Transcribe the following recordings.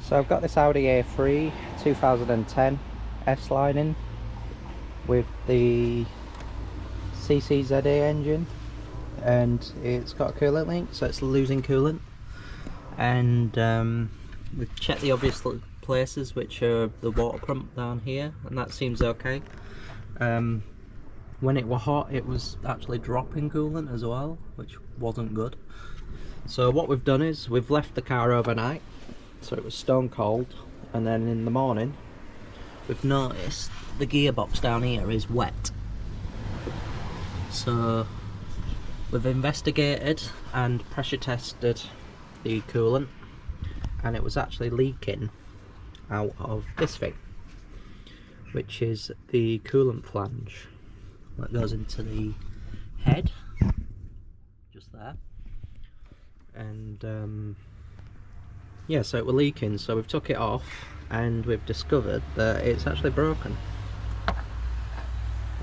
So I've got this Audi A3 2010 S-Line in with the Ccza engine, and it's got a coolant leak, so it's losing coolant. And we've checked the obvious places, which are the water pump down here, and that seems okay. When it was hot, it was actually dropping coolant as well, which wasn't good. So what we've done is we've left the car overnight, so it was stone cold, and then in the morning we've noticed the gearbox down here is wet. So we've investigated and pressure tested the coolant, and it was actually leaking out of this thing, which is the coolant flange that goes into the head, just there. And yeah, so it was leaking, so we've took it off and we've discovered that it's actually broken,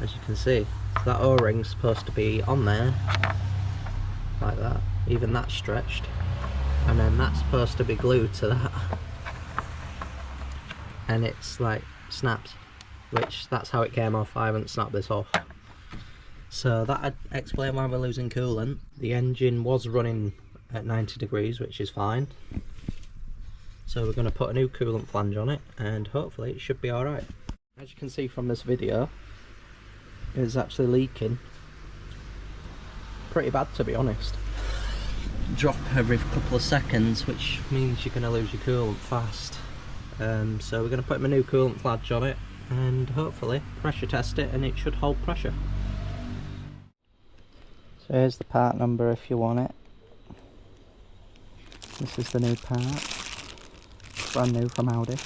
as you can see. So that O-ring's supposed to be on there like that, even that's stretched, and then that's supposed to be glued to that, and it's like snapped, which that's how it came off. I haven't snapped this off. So that'd explain why we're losing coolant. The engine was running at 90 degrees, which is fine. So we're going to put a new coolant flange on it, and hopefully it should be alright. As you can see from this video, it's actually leaking pretty bad, to be honest. Drop every couple of seconds, which means you're going to lose your coolant fast. So we're going to put a new coolant flange on it and hopefully pressure test it, and it should hold pressure. So here's the part number if you want it. This is the new part, brand new from Audi.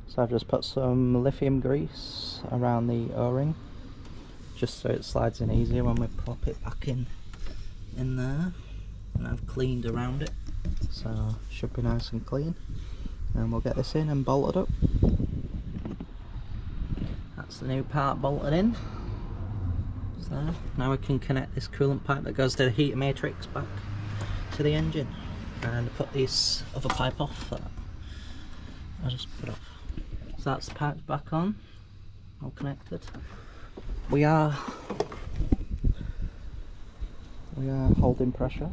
So I've just put some lithium grease around the O-ring, just so it slides in easier when we pop it back in there. And I've cleaned around it, so it should be nice and clean. And we'll get this in and bolted up. That's the new part bolted in. So now we can connect this coolant pipe that goes to the heater matrix back to the engine, and put this other pipe off that I just put off. So that's the pipe back on, all connected. We are holding pressure.